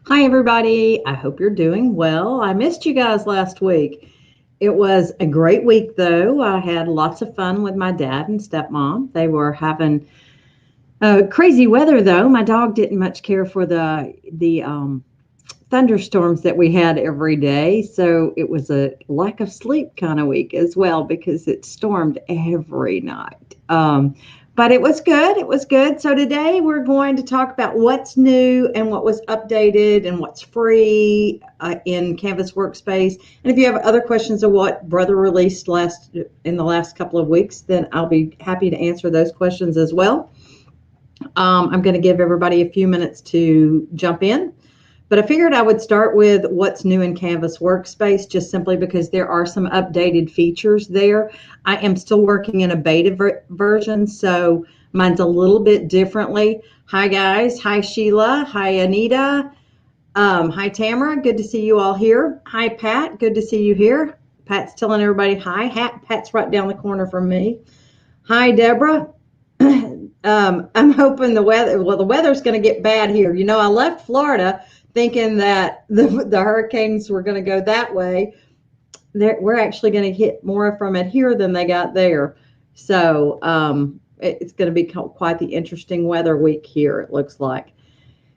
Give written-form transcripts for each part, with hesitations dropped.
Hi, everybody. I hope you're doing well. I missed you guys last week. It was a great week, though. I had lots of fun with my dad and stepmom. They were having crazy weather, though. My dog didn't much care for the thunderstorms that we had every day, so it was a lack of sleep kind of week as well because it stormed every night. But it was good. It was good. So today we're going to talk about what's new and what was updated and what's free in Canvas Workspace. And if you have other questions of what Brother released in the last couple of weeks, then I'll be happy to answer those questions as well. I'm going to give everybody a few minutes to jump in. But I figured I would start with what's new in Canvas Workspace, just simply because there are some updated features there. I am still working in a beta version, so mine's a little bit differently. Hi, guys. Hi, Sheila. Hi, Anita. Hi, Tamara. Good to see you all here. Hi, Pat. Good to see you here. Pat's telling everybody hi. Pat's right down the corner from me. Hi, Deborah. I'm hoping the weather's going to get bad here. You know, I left Florida thinking that the hurricanes were going to go that way. We're actually going to hit more from it here than they got there. So it's going to be quite the interesting weather week here, it looks like.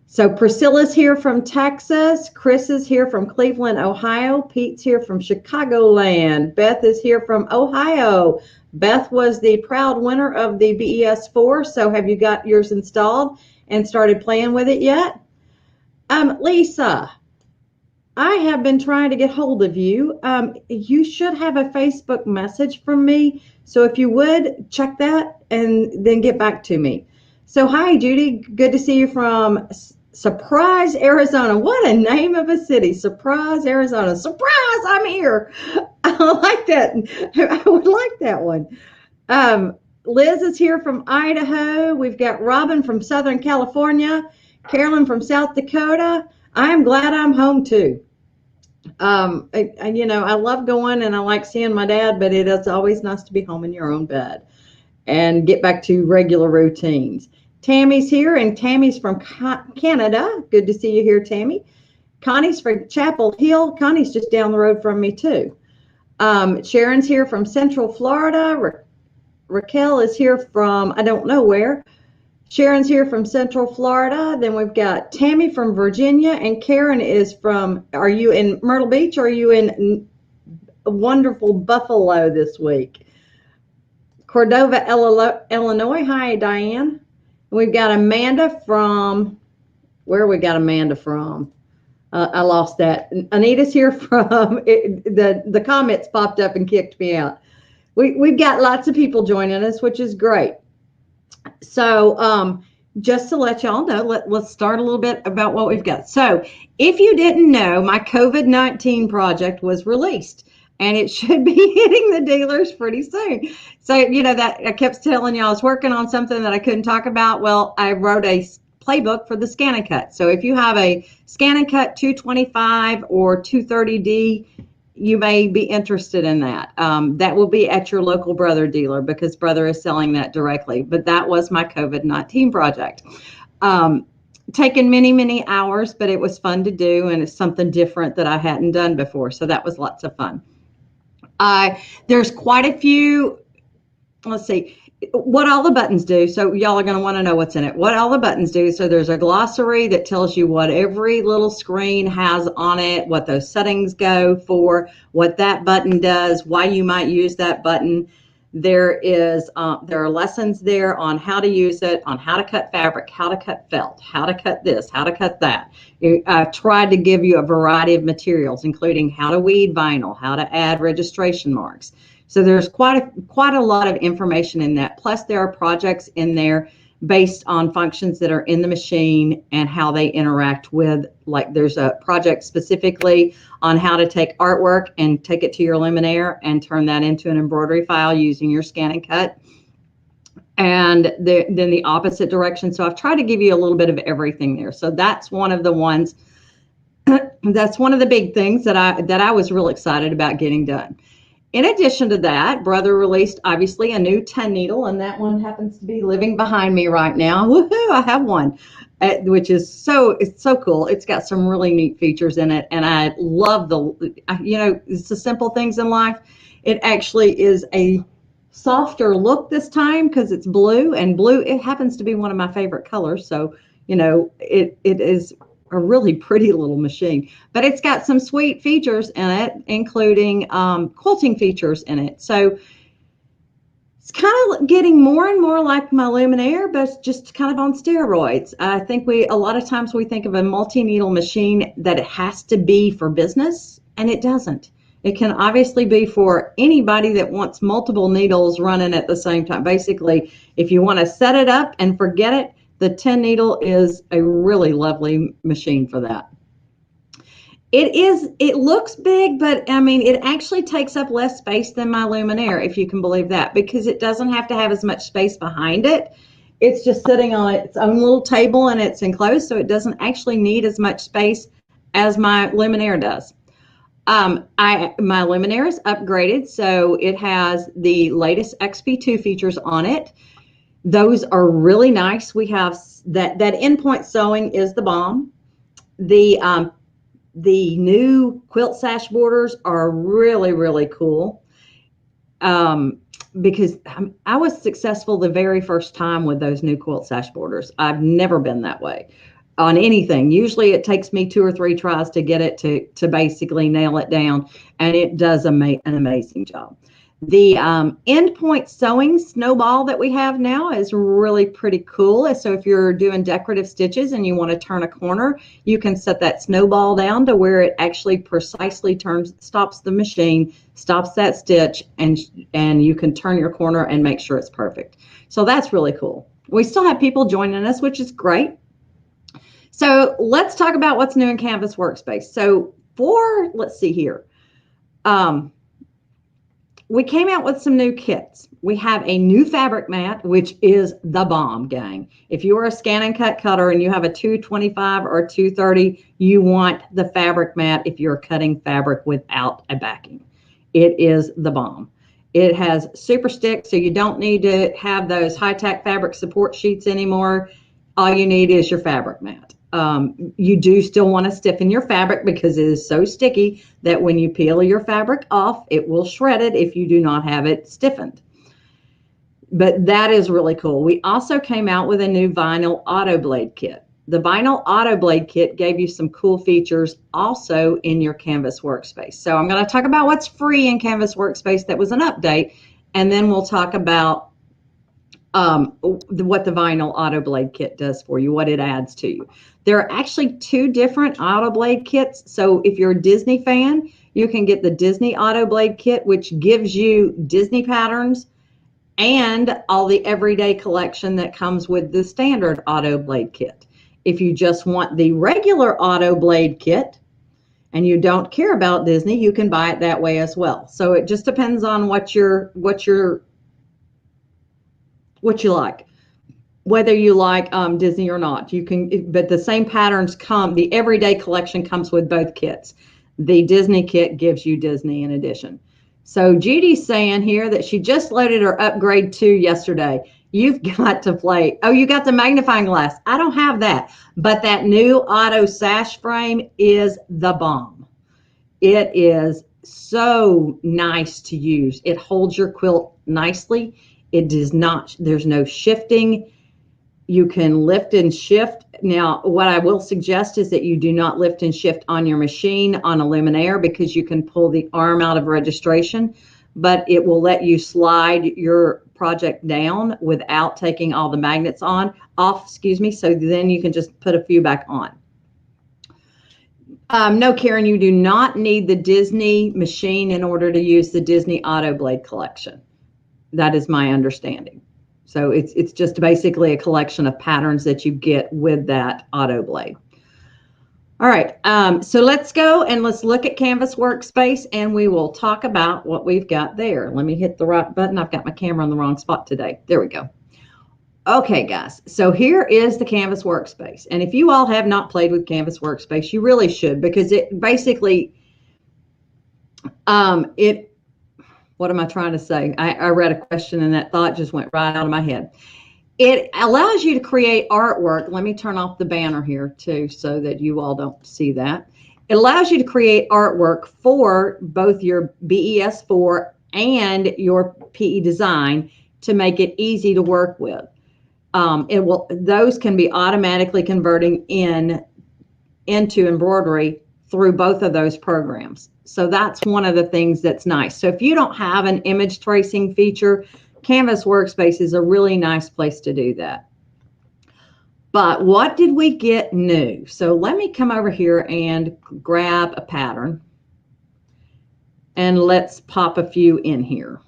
So Priscilla's here from Texas. Chris is here from Cleveland, Ohio. Pete's here from Chicagoland. Beth is here from Ohio. Beth was the proud winner of the BES4. So have you got yours installed and started playing with it yet? Lisa, I have been trying to get hold of you. You should have a Facebook message from me. So if you would, check that and then get back to me. So hi, Judy. Good to see you from Surprise, Arizona. What a name of a city. Surprise, Arizona. Surprise, I'm here. I like that. I would like that one. Liz is here from Idaho. We've got Robin from Southern California. Carolyn from South Dakota. I am glad I'm home too. I love going and I like seeing my dad, but it is always nice to be home in your own bed and get back to regular routines. Tammy's here, and Tammy's from Canada. Good to see you here, Tammy. Connie's from Chapel Hill. Connie's just down the road from me too. Sharon's here from Central Florida. Raquel is here from I don't know where. Sharon's here from Central Florida. Then we've got Tammy from Virginia, and Karen is from, are you in Myrtle Beach or are you in wonderful Buffalo this week? Cordova, Illinois. Hi, Diane. We've got Amanda from, where we got Amanda from? I lost that. Anita's here from, the comments popped up and kicked me out. We've got lots of people joining us, which is great. So just to let y'all know, let's start a little bit about what we've got. So if you didn't know, my COVID-19 project was released and it should be hitting the dealers pretty soon. So, you know, that I kept telling y'all I was working on something that I couldn't talk about. Well, I wrote a playbook for the Scan and Cut. So if you have a Scan and Cut 225 or 230D, you may be interested in that. That will be at your local Brother dealer because Brother is selling that directly. But that was my COVID-19 project. Taken many, many hours, but it was fun to do, and it's something different that I hadn't done before. So that was lots of fun. There's quite a few, let's see, what all the buttons do. So y'all are going to want to know what's in it. What all the buttons do. So there's a glossary that tells you what every little screen has on it, what those settings go for, what that button does, why you might use that button. There are lessons there on how to use it, on how to cut fabric, how to cut felt, how to cut this, how to cut that. I've tried to give you a variety of materials, including how to weed vinyl, how to add registration marks. So there's quite a lot of information in that. Plus there are projects in there based on functions that are in the machine and how they interact with, like there's a project specifically on how to take artwork and take it to your Luminaire and turn that into an embroidery file using your Scan and Cut. And then the opposite direction. So I've tried to give you a little bit of everything there. So that's one of the ones, that's one of the big things that I was real excited about getting done. In addition to that, Brother released obviously a new 10 needle, and that one happens to be living behind me right now. Woohoo! I have one, which is it's so cool. It's got some really neat features in it, and I love it's the simple things in life. It actually is a softer look this time because it's blue, and blue, it happens to be one of my favorite colors. So, it is a really pretty little machine, but it's got some sweet features in it, including quilting features in it. So it's kind of getting more and more like my Luminaire, but just kind of on steroids. I think a lot of times we think of a multi-needle machine that it has to be for business, and it doesn't. It can obviously be for anybody that wants multiple needles running at the same time. Basically, if you want to set it up and forget it, the 10 needle is a really lovely machine for that. It looks big, but I mean, it actually takes up less space than my Luminaire, if you can believe that, because it doesn't have to have as much space behind it. It's just sitting on its own little table and it's enclosed, so it doesn't actually need as much space as my Luminaire does. My Luminaire is upgraded, so it has the latest XP2 features on it. Those are really nice. We have that endpoint sewing is the bomb. The new quilt sash borders are really, really cool. Because I was successful the very first time with those new quilt sash borders. I've never been that way on anything. Usually it takes me 2 or 3 tries to get it to basically nail it down, and it does an amazing job. The endpoint sewing snowball that we have now is really pretty cool. So if you're doing decorative stitches and you want to turn a corner, you can set that snowball down to where it actually precisely stops the machine, stops that stitch, and you can turn your corner and make sure it's perfect. So that's really cool. We still have people joining us, which is great. So let's talk about what's new in Canvas Workspace. So let's see here. We came out with some new kits. We have a new fabric mat, which is the bomb, gang. If you are a scan and cut cutter and you have a 225 or 230, you want the fabric mat if you're cutting fabric without a backing. It is the bomb. It has super stick, so you don't need to have those high-tack fabric support sheets anymore. All you need is your fabric mat. You do still want to stiffen your fabric because it is so sticky that when you peel your fabric off, it will shred it if you do not have it stiffened. But that is really cool. We also came out with a new vinyl auto blade kit. The vinyl auto blade kit gave you some cool features also in your Canvas Workspace. So I'm going to talk about what's free in Canvas Workspace that was an update, and then we'll talk about what the vinyl auto blade kit does for you, what it adds to you. There are actually 2 different auto blade kits. So if you're a Disney fan, you can get the Disney auto blade kit, which gives you Disney patterns and all the everyday collection that comes with the standard auto blade kit. If you just want the regular auto blade kit and you don't care about Disney, you can buy it that way as well. So it just depends on what you like, whether you like Disney or not. You can, but the same patterns the everyday collection comes with both kits. The Disney kit gives you Disney in addition. So Judy's saying here that she just loaded her upgrade 2 yesterday. You've got to play. Oh, you got the magnifying glass. I don't have that, but that new auto sash frame is the bomb. It is so nice to use. It holds your quilt nicely. It does not, there's no shifting. You can lift and shift. Now, what I will suggest is that you do not lift and shift on your machine on a Luminaire because you can pull the arm out of registration, but it will let you slide your project down without taking all the magnets off, so then you can just put a few back on. No, Karen, you do not need the Disney machine in order to use the Disney Auto Blade collection. That is my understanding. So it's just basically a collection of patterns that you get with that auto blade. All right, so let's go and let's look at Canvas Workspace, and we will talk about what we've got there. Let me hit the right button. I've got my camera in the wrong spot today. There we go. Okay, guys, so here is the Canvas Workspace. And if you all have not played with Canvas Workspace, you really should, because it basically, what am I trying to say? I read a question and that thought just went right out of my head. It allows you to create artwork. Let me turn off the banner here too so that you all don't see that. It allows you to create artwork for both your BES4 and your PE design to make it easy to work with. Those can be automatically converting into embroidery through both of those programs. So that's one of the things that's nice. So if you don't have an image tracing feature, Canvas Workspace is a really nice place to do that. But what did we get new? So let me come over here and grab a pattern. And let's pop a few in here.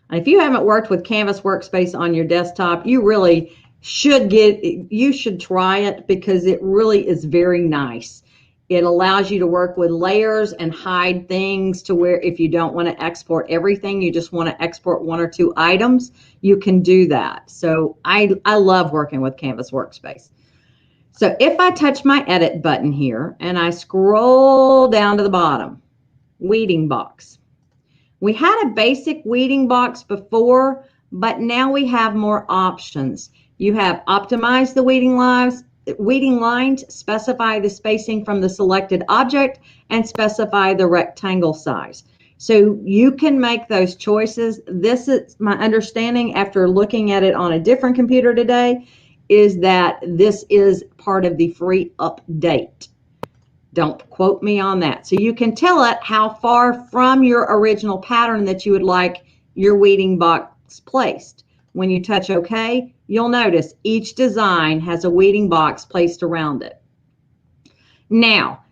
And if you haven't worked with Canvas Workspace on your desktop, you really should try it because it really is very nice. It allows you to work with layers and hide things to where if you don't want to export everything, you just want to export one or two items, you can do that. So I love working with Canvas Workspace. So if I touch my edit button here and I scroll down to the bottom, weeding box. We had a basic weeding box before, but now we have more options. You have optimize the weeding lines, specify the spacing from the selected object, and specify the rectangle size. So you can make those choices. This is my understanding after looking at it on a different computer today, is that this is part of the free update. Don't quote me on that. So you can tell it how far from your original pattern that you would like your weeding box placed. When you touch OK, you'll notice each design has a weeding box placed around it. Now,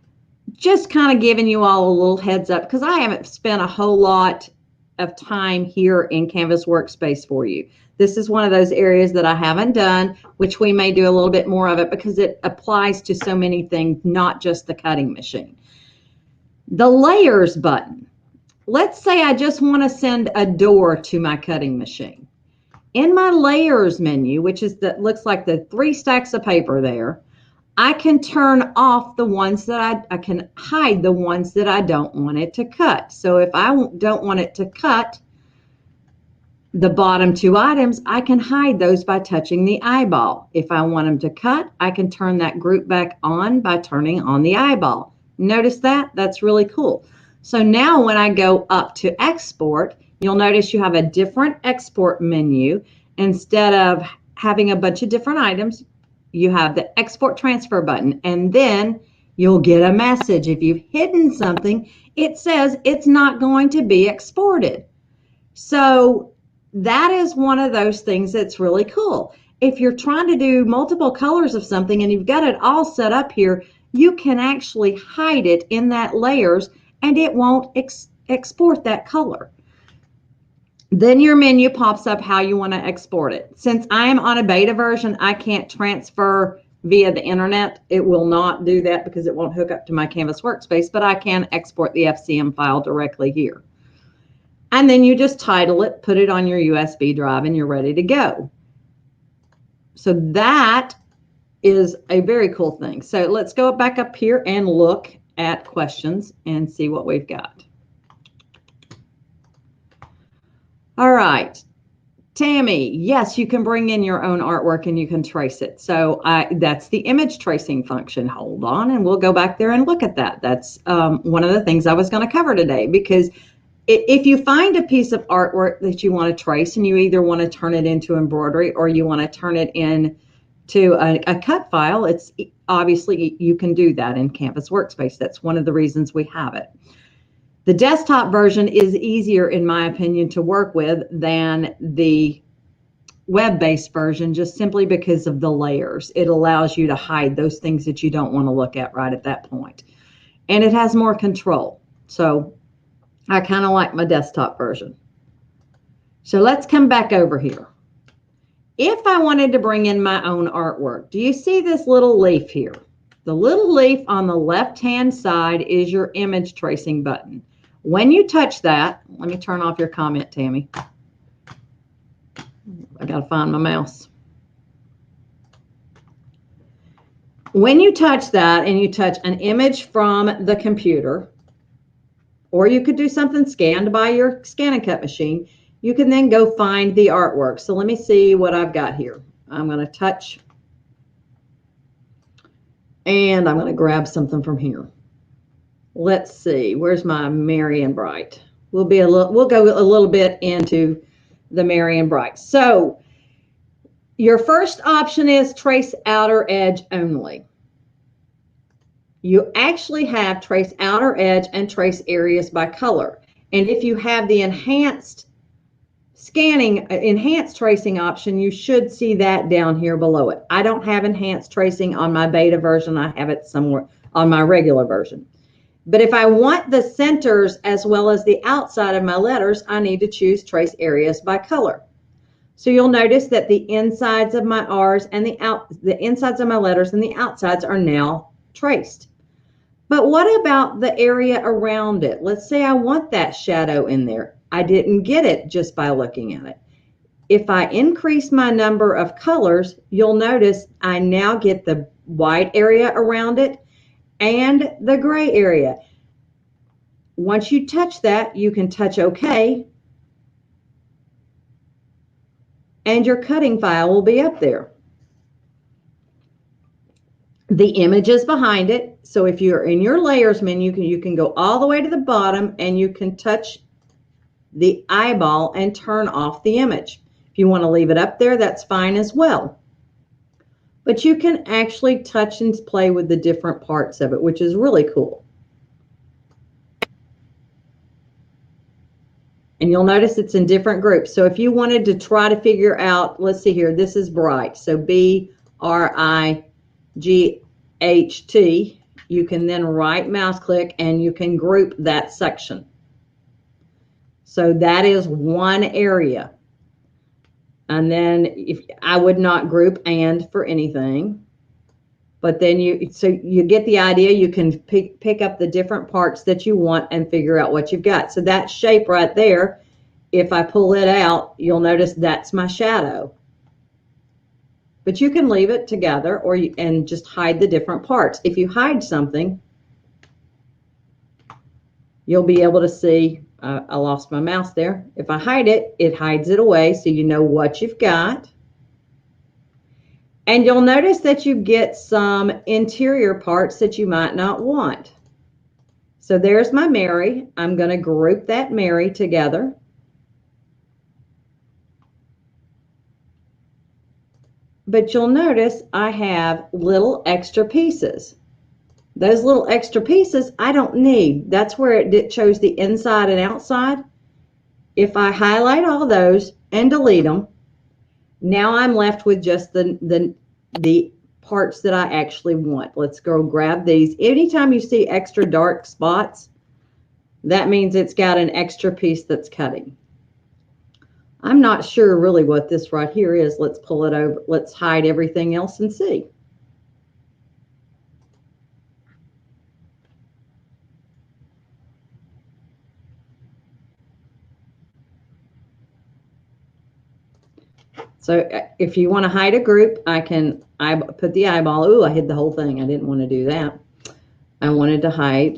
just kind of giving you all a little heads up because I haven't spent a whole lot of time here in Canvas Workspace for you. This is one of those areas that I haven't done, which we may do a little bit more of it because it applies to so many things, not just the cutting machine. The layers button. Let's say I just want to send a door to my cutting machine. In my layers menu, which is looks like the 3 stacks of paper there, I can turn off the ones that I can hide the ones that I don't want it to cut. So if I don't want it to cut the bottom 2 items, I can hide those by touching the eyeball. If I want them to cut, I can turn that group back on by turning on the eyeball. Notice that? That's really cool. So now when I go up to export, you'll notice you have a different export menu. Instead of having a bunch of different items, you have the export transfer button, and then you'll get a message. If you've hidden something, it says it's not going to be exported. So that is one of those things that's really cool. If you're trying to do multiple colors of something and you've got it all set up here, you can actually hide it in that layers and it won't export that color. Then your menu pops up how you want to export it. Since I am on a beta version, I can't transfer via the internet. It will not do that because it won't hook up to my Canvas Workspace, but I can export the FCM file directly here. And then you just title it, put it on your USB drive, and you're ready to go. So that is a very cool thing. So let's go back up here and look at questions and see what we've got. All right. Tammy, yes, you can bring in your own artwork and you can trace it. So that's the image tracing function. Hold on, and we'll go back there and look at that. That's one of the things I was going to cover today, because if you find a piece of artwork that you want to trace and you either want to turn it into embroidery or you want to turn it into a cut file, it's obviously you can do that in Canvas Workspace. That's one of the reasons we have it. The desktop version is easier, in my opinion, to work with than the web-based version, just simply because of the layers. It allows you to hide those things that you don't want to look at right at that point. And it has more control. So I kind of like my desktop version. So let's come back over here. If I wanted to bring in my own artwork, do you see this little leaf here? The little leaf on the left-hand side is your image tracing button. When you touch that, let me turn off your comment, Tammy. I got to find my mouse. When you touch that and you touch an image from the computer, or you could do something scanned by your scan and cut machine. You can then go find the artwork. So let me see what I've got here. I'm going to touch, and I'm going to grab something from here. Let's see, where's my Merry and Bright? We'll go a little bit into the Merry and Bright. So your first option is trace outer edge only. You actually have trace outer edge and trace areas by color. And if you have the enhanced tracing option, you should see that down here below it. I don't have enhanced tracing on my beta version. I have it somewhere on my regular version. But if I want the centers as well as the outside of my letters, I need to choose trace areas by color. So you'll notice that the insides of my R's and the insides of my letters and the outsides are now traced. But what about the area around it? Let's say I want that shadow in there. I didn't get it just by looking at it. If I increase my number of colors, you'll notice I now get the white area around it and the gray area. Once you touch that, you can touch OK, and your cutting file will be up there. The image is behind it, so if you're in your layers menu, you can go all the way to the bottom and you can touch the eyeball and turn off the image. If you want to leave it up there, that's fine as well. But you can actually touch and play with the different parts of it, which is really cool. And you'll notice it's in different groups. So if you wanted to try to figure out, let's see here, this is Bright. So B-R-I-G-H-T. You can then right mouse click and you can group that section. So that is one area. And then if I would not group and for anything, but then you get the idea. You can pick up the different parts that you want and figure out what you've got. So that shape right there, if I pull it out, you'll notice that's my shadow. But you can leave it together and just hide the different parts. If you hide something, you'll be able to see. I lost my mouse there. If I hide it, it hides it away so you know what you've got. And you'll notice that you get some interior parts that you might not want. So there's my Merry. I'm going to group that Merry together. But you'll notice I have little extra pieces. Those little extra pieces I don't need. That's where it shows the inside and outside. If I highlight all those and delete them, now I'm left with just the parts that I actually want. Let's go grab these. Anytime you see extra dark spots, that means it's got an extra piece that's cutting. I'm not sure really what this right here is. Let's pull it over. Let's hide everything else and see. So if you want to hide a group, I put the eyeball. Ooh, I hid the whole thing. I didn't want to do that. I wanted to hide.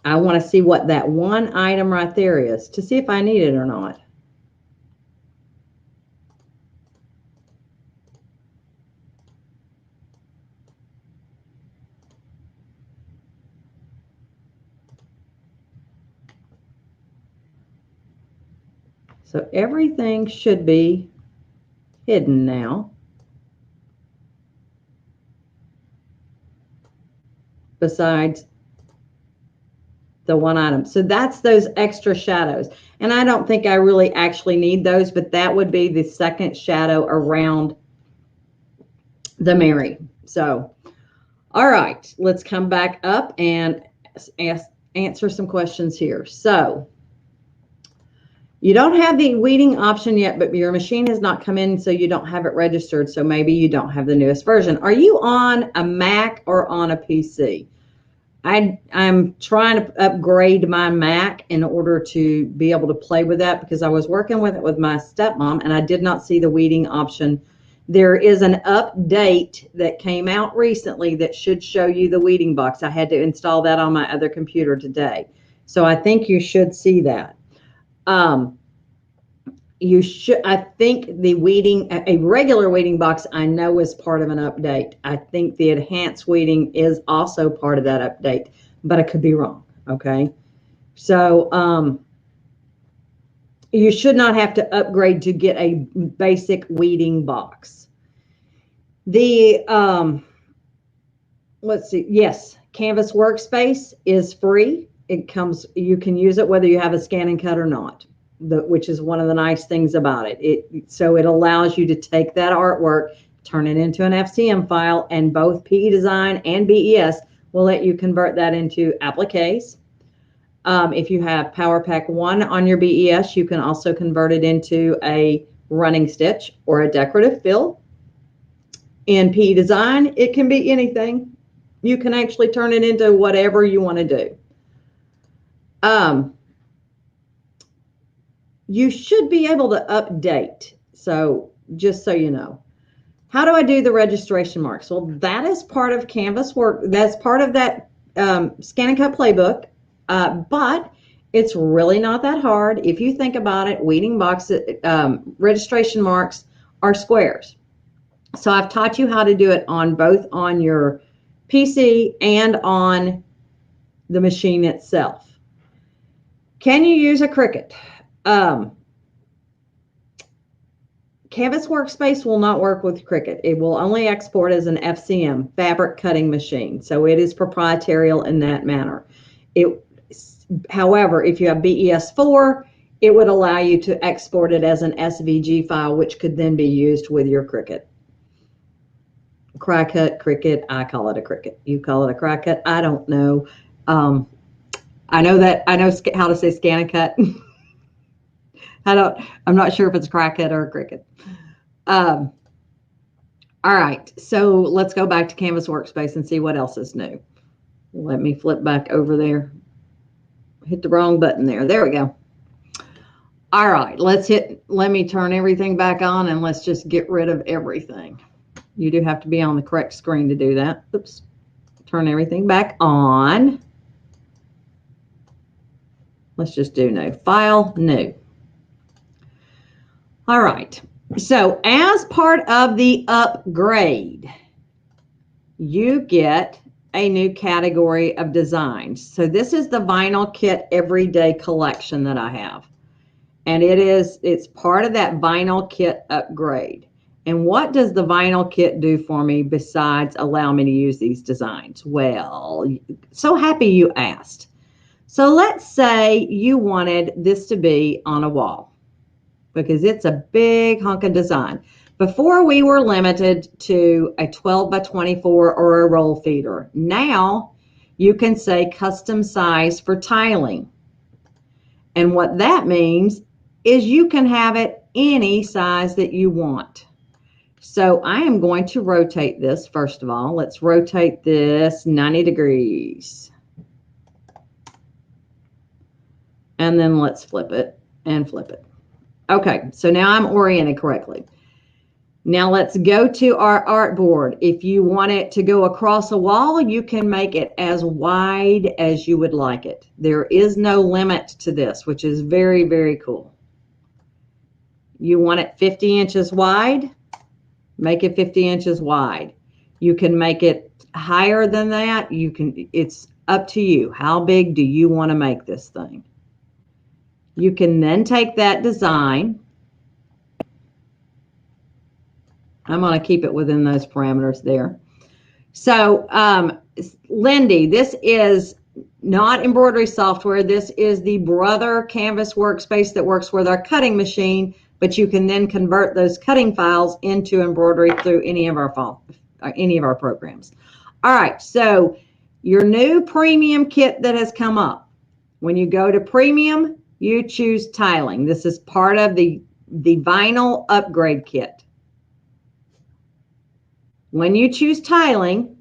I want to see what that one item right there is to see if I need it or not. So everything should be hidden now, besides the one item. So that's those extra shadows. And I don't think I really actually need those, but that would be the second shadow around the Merry. So, all right, let's come back up and answer some questions here. So, you don't have the weeding option yet, but your machine has not come in, so you don't have it registered. So maybe you don't have the newest version. Are you on a Mac or on a PC? I'm trying to upgrade my Mac in order to be able to play with that, because I was working with it with my stepmom and I did not see the weeding option There is an update that came out recently that should show you the weeding box. I had to install that on my other computer today. So I think you should see that. You should, I think the weeding, a regular weeding box, I know is part of an update. I think the enhanced weeding is also part of that update, but I could be wrong. Okay. So, you should not have to upgrade to get a basic weeding box. The, let's see. Yes. Canvas Workspace is free. It comes, you can use it whether you have a scan and cut or not. Which is one of the nice things about it. So it allows you to take that artwork, turn it into an FCM file, and both PE Design and BES will let you convert that into appliques. If you have Power Pack 1 on your BES, you can also convert it into a running stitch or a decorative fill. In PE Design, it can be anything. You can actually turn it into whatever you want to do. You should be able to update. So just so you know, how do I do the registration marks? Well, that is part of Canvas work. That's part of that scan and cut playbook, but it's really not that hard. If you think about it, weeding boxes, registration marks are squares. So I've taught you how to do it on both on your PC and on the machine itself. Can you use a Cricut? Canvas Workspace will not work with Cricut. It will only export as an FCM, fabric cutting machine. So it is proprietary in that manner. However, if you have BES4, it would allow you to export it as an SVG file, which could then be used with your Cricut. Cricut, Cricut, I call it a Cricut. You call it a Cricut. I don't know. I know how to say scan and cut. I'm not sure if it's Cricut or a Cricut. All right, so let's go back to Canvas Workspace and see what else is new. Let me flip back over there. Hit the wrong button there. There we go. All right, let me turn everything back on and let's just get rid of everything. You do have to be on the correct screen to do that. Oops. Turn everything back on. Let's just do new. File, new. All right. So as part of the upgrade, you get a new category of designs. So this is the Vinyl Kit Everyday Collection that I have. And it's part of that Vinyl Kit upgrade. And what does the Vinyl Kit do for me besides allow me to use these designs? Well, so happy you asked. So let's say you wanted this to be on a wall, because it's a big hunk of design. Before we were limited to a 12 by 24 or a roll feeder. Now you can say custom size for tiling. And what that means is you can have it any size that you want. So I am going to rotate this first of all. Let's rotate this 90 degrees. And then let's flip it and flip it. Okay, so now I'm oriented correctly. Now let's go to our artboard. If you want it to go across a wall, you can make it as wide as you would like it. There is no limit to this, which is very, very cool. You want it 50 inches wide? Make it 50 inches wide. You can make it higher than that. It's up to you. How big do you want to make this thing? You can then take that design. I'm going to keep it within those parameters there. So, Lindy, this is not embroidery software. This is the Brother Canvas Workspace that works with our cutting machine, but you can then convert those cutting files into embroidery through any of our programs. All right, so your new premium kit that has come up. When you go to premium, you choose tiling. This is part of the vinyl upgrade kit. When you choose tiling,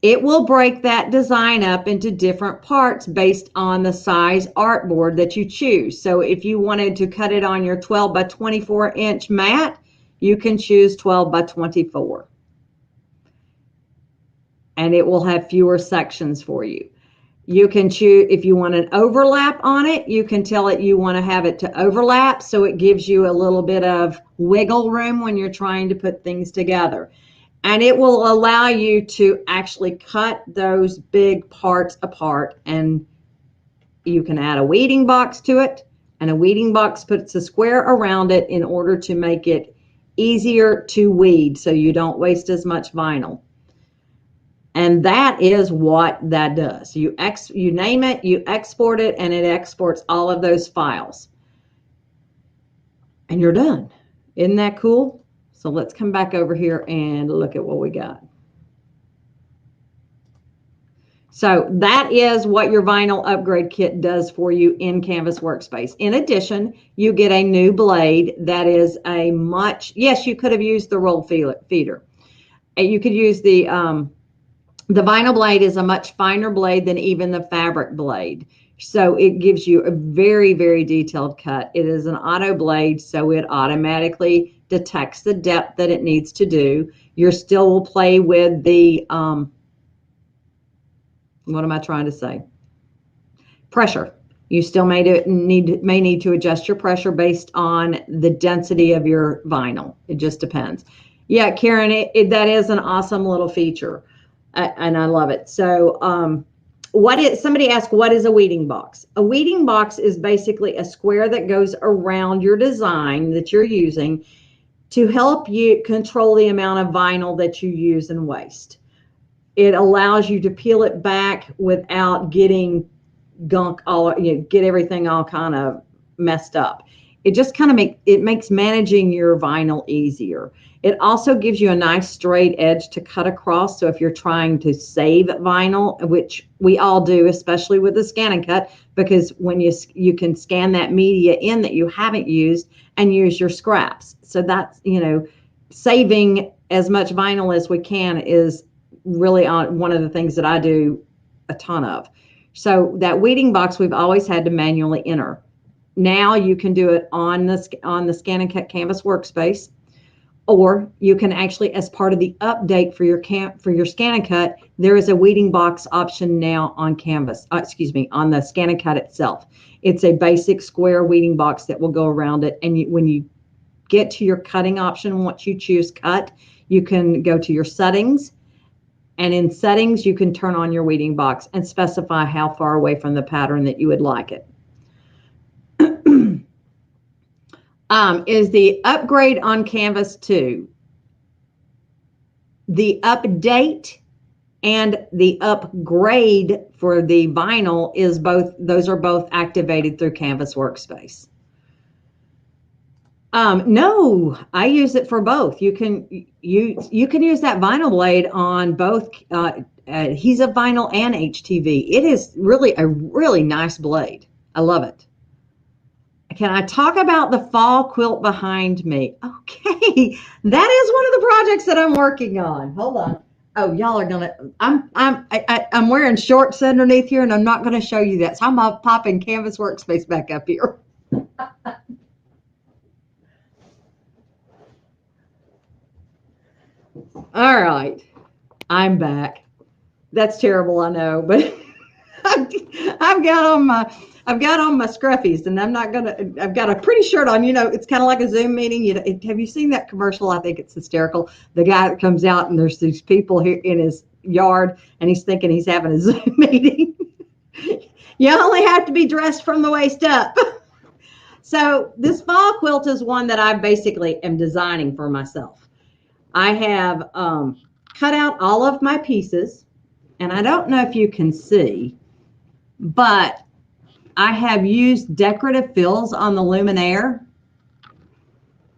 It will break that design up into different parts based on the size artboard that you choose. So if you wanted to cut it on your 12 by 24 inch mat, you can choose 12 by 24. And it will have fewer sections for you. You can choose, if you want an overlap on it, you can tell it you want to have it to overlap, so it gives you a little bit of wiggle room when you're trying to put things together. And it will allow you to actually cut those big parts apart, and you can add a weeding box to it, and a weeding box puts a square around it in order to make it easier to weed so you don't waste as much vinyl. And that is what that does. You name it, you export it, and it exports all of those files. And you're done. Isn't that cool? So let's come back over here and look at what we got. So that is what your vinyl upgrade kit does for you in Canvas Workspace. In addition, you get a new blade that is a much, yes, you could have used the roll feeder. You could use the vinyl blade is a much finer blade than even the fabric blade. So it gives you a very, very detailed cut. It is an auto blade, so it automatically detects the depth that it needs to do. You still will play with the, what am I trying to say? Pressure. You still may need to adjust your pressure based on the density of your vinyl. It just depends. Yeah, Karen, that is an awesome little feature. And I love it. So somebody asked, what is a weeding box? A weeding box is basically a square that goes around your design that you're using to help you control the amount of vinyl that you use and waste. It allows you to peel it back without getting gunk get everything all kind of messed up. It just kind of makes managing your vinyl easier. It also gives you a nice straight edge to cut across. So if you're trying to save vinyl, which we all do, especially with the scan and cut, because when you can scan that media in that you haven't used and use your scraps. So that's, saving as much vinyl as we can is really one of the things that I do a ton of. So that weeding box we've always had to manually enter. Now you can do it on the Scan and Cut Canvas Workspace, or you can actually, as part of the update for your Scan and Cut, there is a weeding box option now on Canvas. On the Scan and Cut itself. It's a basic square weeding box that will go around it, and when you get to your cutting option, once you choose cut, you can go to your settings, and in settings you can turn on your weeding box and specify how far away from the pattern that you would like it. Is the upgrade on Canvas 2, the update and the upgrade for the vinyl is both, those are both activated through Canvas Workspace. No, I use it for both. You can use that vinyl blade on both adhesive vinyl and HTV. It is really a really nice blade. I love it. Can I talk about the fall quilt behind me? Okay, that is one of the projects that I'm working on. Hold on. Oh, y'all are gonna. I'm wearing shorts underneath here, and I'm not gonna show you that. So I'm popping Canvas Workspace back up here. All right, I'm back. That's terrible, I know, but I've got on my scruffies, and I've got a pretty shirt on. It's kind of like a Zoom meeting. Have you seen that commercial? I think it's hysterical. The guy that comes out and there's these people here in his yard, and he's thinking he's having a Zoom meeting. You only have to be dressed from the waist up. So this fall quilt is one that I basically am designing for myself. I have cut out all of my pieces, and I don't know if you can see, but I have used decorative fills on the luminaire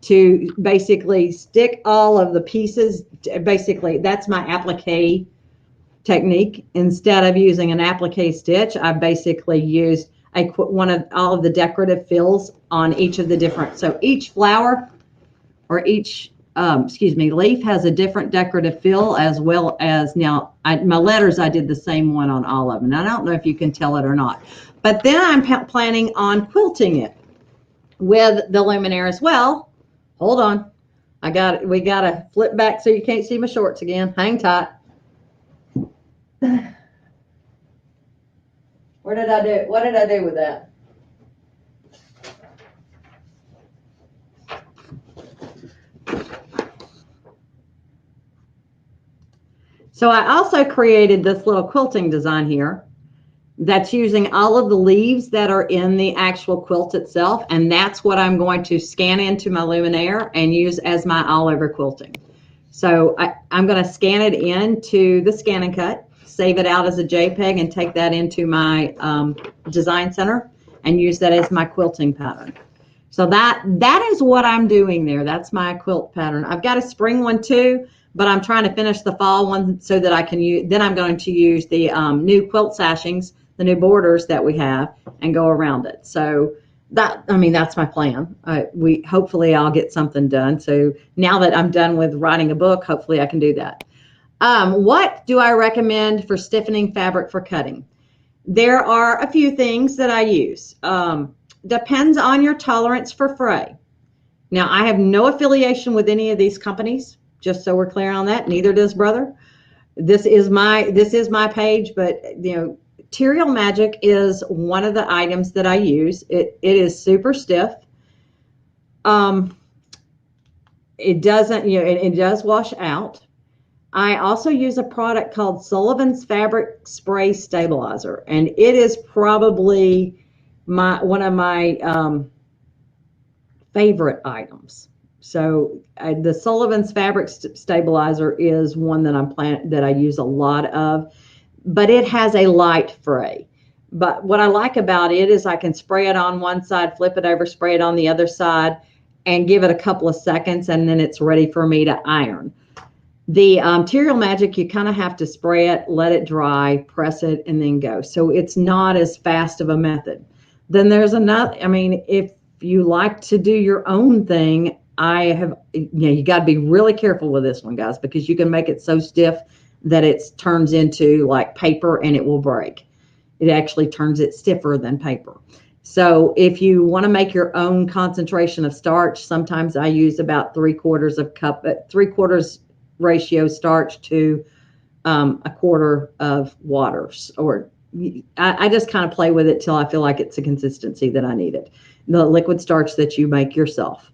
to basically stick all of the pieces. Basically, that's my applique technique. Instead of using an applique stitch, I basically used all of the decorative fills on each of the different. So each flower or each excuse me, leaf has a different decorative feel, as well as now my letters, I did the same one on all of them. And I don't know if you can tell it or not, but then I'm planning on quilting it with the luminaire as well. Hold on. We got to flip back so you can't see my shorts again. Hang tight. What did I do with that? So I also created this little quilting design here that's using all of the leaves that are in the actual quilt itself. And that's what I'm going to scan into my luminaire and use as my all over quilting. So I'm going to scan it into the Scan and Cut, save it out as a JPEG, and take that into my design center and use that as my quilting pattern. So that is what I'm doing there. That's my quilt pattern. I've got a spring one too, but I'm trying to finish the fall one so that I can use, then I'm going to use the new quilt sashings, the new borders that we have, and go around it. So that's my plan. Hopefully I'll get something done. So now that I'm done with writing a book, hopefully I can do that. What do I recommend for stiffening fabric for cutting? There are a few things that I use. Depends on your tolerance for fray. Now, I have no affiliation with any of these companies, just so we're clear on that. Neither does Brother. This is my page, but Material Magic is one of the items that I use. It is super stiff. It doesn't, it does wash out. I also use a product called Sullivan's Fabric Spray Stabilizer, and it is probably one of my favorite items. So the Sullivan's Fabric Stabilizer is one that I use a lot of, but it has a light fray. But what I like about it is I can spray it on one side, flip it over, spray it on the other side, and give it a couple of seconds, and then it's ready for me to iron. The Material Magic, you kind of have to spray it, let it dry, press it, and then go. So it's not as fast of a method. Then there's another, if you like to do your own thing, you got to be really careful with this one, guys, because you can make it so stiff that it turns into like paper and it will break. It actually turns it stiffer than paper. So if you want to make your own concentration of starch, sometimes I use about 3/4 cup, 3/4 ratio starch to 1/4 of water, or I just kind of play with it till I feel like it's a consistency that I need it. The liquid starch that you make yourself.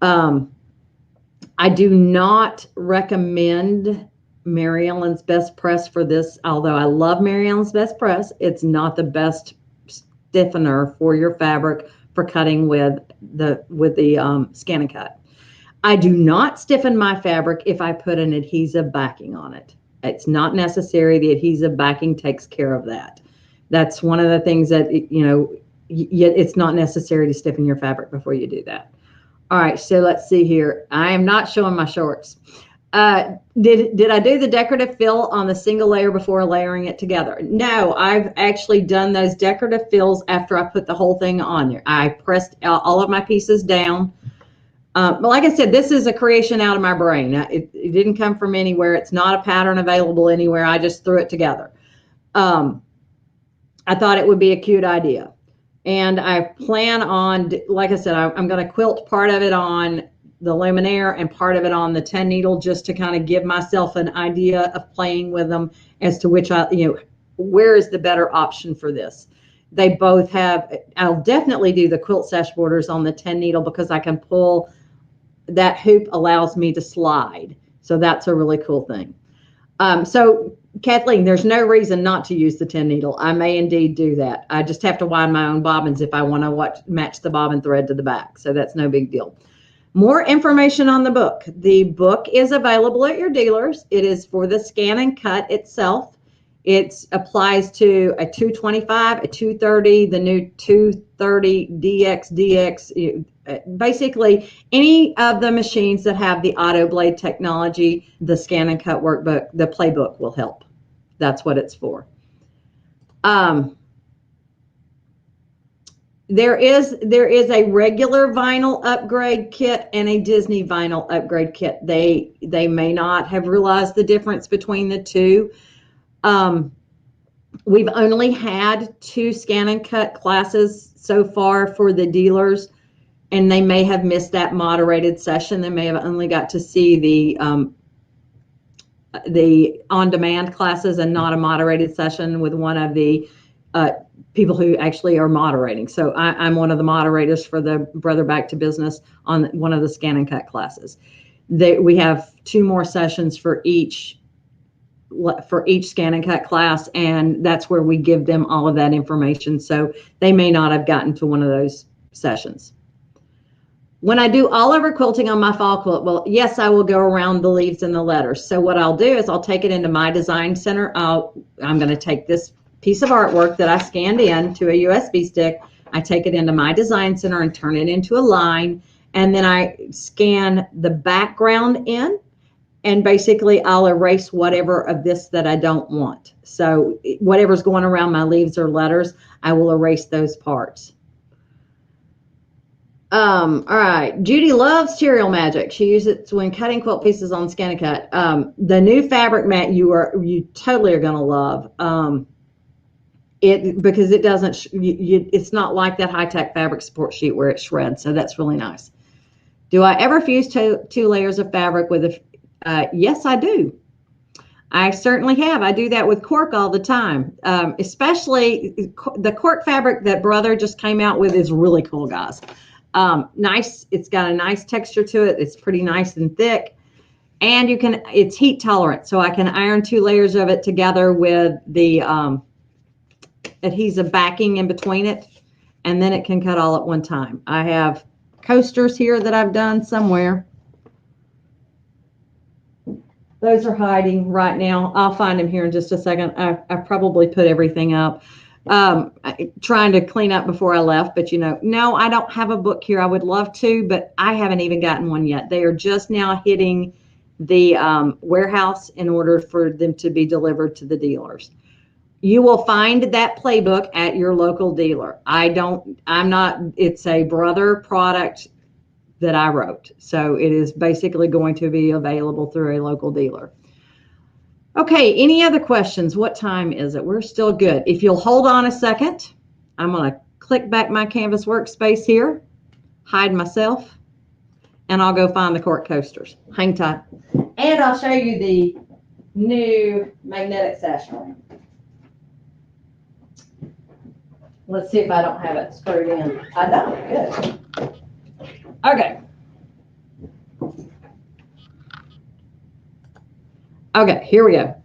I do not recommend Mary Ellen's Best Press for this, although I love Mary Ellen's Best Press. It's not the best stiffener for your fabric for cutting with the Scan and Cut. I do not stiffen my fabric if I put an adhesive backing on it. It's not necessary. The adhesive backing takes care of that. That's one of the things that, it's not necessary to stiffen your fabric before you do that. All right, so let's see here. I am not showing my shorts. Did I do the decorative fill on the single layer before layering it together? No, I've actually done those decorative fills after I put the whole thing on there. I pressed all of my pieces down. But like I said, this is a creation out of my brain. It didn't come from anywhere. It's not a pattern available anywhere. I just threw it together. I thought it would be a cute idea. And I plan on, like I said, I'm going to quilt part of it on the luminaire and part of it on the 10 needle, just to kind of give myself an idea of playing with them as to which where is the better option for this. They both have, I'll definitely do the quilt sash borders on the 10 needle because I can pull, that hoop allows me to slide. So that's a really cool thing. So Kathleen, there's no reason not to use the 10 needle. I may indeed do that. I just have to wind my own bobbins if I want to match the bobbin thread to the back. So that's no big deal. More information on the book. The book is available at your dealers. It is for the Scan and Cut itself. It applies to a 225, a 230, the new 230 DX. Basically, any of the machines that have the auto blade technology, the Scan and Cut workbook, the playbook will help. That's what it's for. There is a regular vinyl upgrade kit and a Disney vinyl upgrade kit. They may not have realized the difference between the two. We've only had 2 scan and cut classes so far for the dealers, and they may have missed that moderated session. They may have only got to see the on-demand classes and not a moderated session with one of the people who actually are moderating. So I'm one of the moderators for the Brother Back to Business on one of the scan and cut classes. We have 2 more sessions for each scan and cut class, and that's where we give them all of that information. So they may not have gotten to one of those sessions. When I do all over quilting on my fall quilt, well, yes, I will go around the leaves and the letters. So what I'll do is I'll take it into my design center. I'm going to take this piece of artwork that I scanned in to a USB stick. I take it into my design center and turn it into a line. And then I scan the background in, and basically I'll erase whatever of this that I don't want. So whatever's going around my leaves or letters, I will erase those parts. All right. Judy loves Serial Magic. She uses it when cutting quilt pieces on Scan and Cut. The new fabric mat you totally are going to love. It because it doesn't it's not like that high-tech fabric support sheet where it shreds. So that's really nice. Do I ever fuse two layers of fabric with a yes, I do. I certainly have. I do that with cork all the time. Especially the cork fabric that Brother just came out with is really cool, guys. Nice. It's got a nice texture to it. It's pretty nice and thick, and it's heat tolerant. So I can iron 2 layers of it together with the adhesive backing in between it, and then it can cut all at one time. I have coasters here that I've done somewhere. Those are hiding right now. I'll find them here in just a second. I probably put everything up. Trying to clean up before I left, but no, I don't have a book here. I would love to, but I haven't even gotten one yet. They are just now hitting the warehouse in order for them to be delivered to the dealers. You will find that playbook at your local dealer. It's a Brother product that I wrote. So it is basically going to be available through a local dealer. Okay, any other questions? What time is it? We're still good. If you'll hold on a second, I'm going to click back my Canvas workspace here, hide myself, and I'll go find the cork coasters. Hang tight. And I'll show you the new magnetic sash frame. Let's see if I don't have it screwed in. I don't. Good. Okay. Okay, here we go.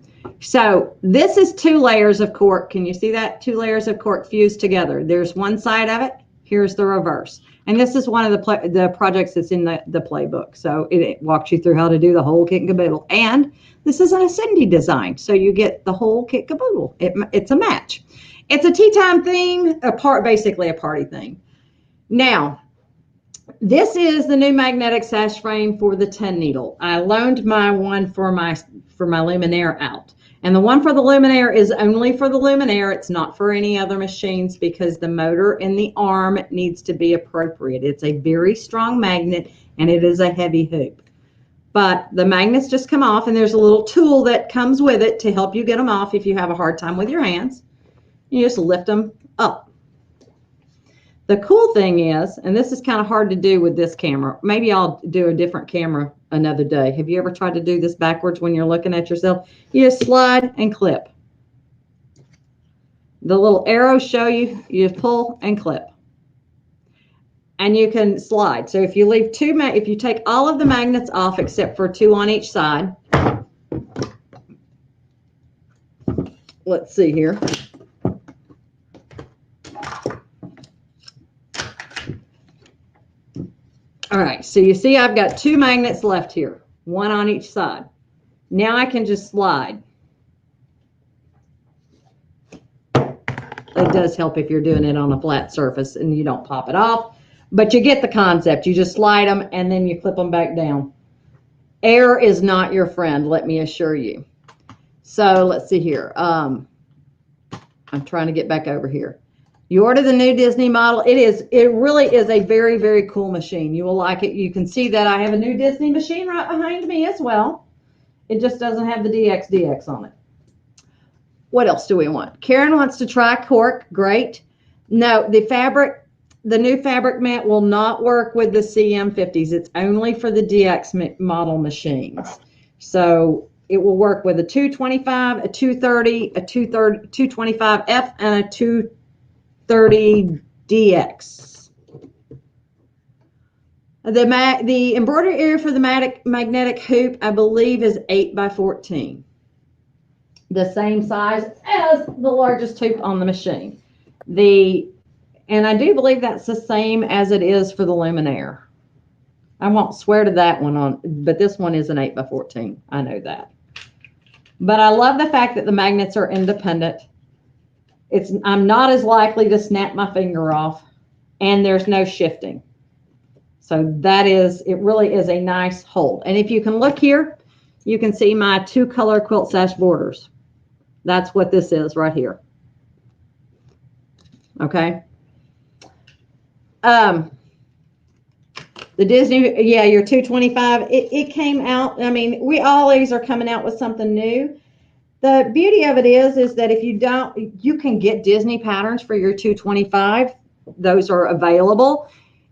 So this is 2 layers of cork. Can you see that? 2 layers of cork fused together. There's one side of it. Here's the reverse. And this is one of the projects that's in the playbook. So it walks you through how to do the whole kit and caboodle. And this is an Cindy design. So you get the whole kit caboodle. It's a match. It's a tea time theme, basically a party theme. Now, this is the new magnetic sash frame for the 10 needle. I loaned my one for my Luminaire out. And the one for the Luminaire is only for the Luminaire. It's not for any other machines because the motor in the arm needs to be appropriate. It's a very strong magnet and it is a heavy hoop. But the magnets just come off, and there's a little tool that comes with it to help you get them off if you have a hard time with your hands. You just lift them up. The cool thing is, and this is kind of hard to do with this camera. Maybe I'll do a different camera another day. Have you ever tried to do this backwards when you're looking at yourself? You just slide and clip. The little arrows show you, you pull and clip. And you can slide. So if you leave if you take all of the magnets off except for 2 on each side. Let's see here. All right, so you see I've got 2 magnets left here, 1 on each side. Now I can just slide. It does help if you're doing it on a flat surface and you don't pop it off, but you get the concept. You just slide them and then you clip them back down. Air is not your friend, let me assure you. So let's see here. I'm trying to get back over here. You order the new Disney model. It really is a very, very cool machine. You will like it. You can see that I have a new Disney machine right behind me as well. It just doesn't have the DX on it. What else do we want? Karen wants to try cork. Great. No, the new fabric mat will not work with the CM50s. It's only for the DX model machines. So it will work with a 225, a 230, a 225F, and a 230DX. The embroidery area for the magnetic hoop, I believe, is 8x14. The same size as the largest hoop on the machine. And I do believe that's the same as it is for the Luminaire. I won't swear to that one but this one is an 8x14. I know that. But I love the fact that the magnets are independent. I'm not as likely to snap my finger off, and there's no shifting. So it really is a nice hold. And if you can look here, you can see my 2-color quilt sash borders. That's what this is right here. Okay. The Disney, yeah, your 225, it came out. I mean, we always are coming out with something new. The beauty of it is that if you can get Disney patterns for your 225. Those are available,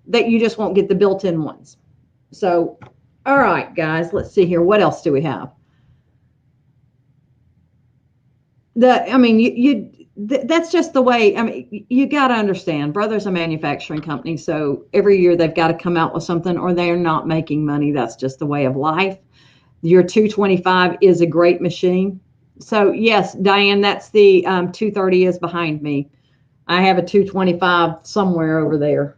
that you just won't get the built-in ones. So, all right, guys, let's see here. What else do we have? That's just the way. I mean, you got to understand, Brother's a manufacturing company, so every year they've got to come out with something, or they're not making money. That's just the way of life. Your 225 is a great machine. So yes, Diane, that's the 230 is behind me. I have a 225 somewhere over there.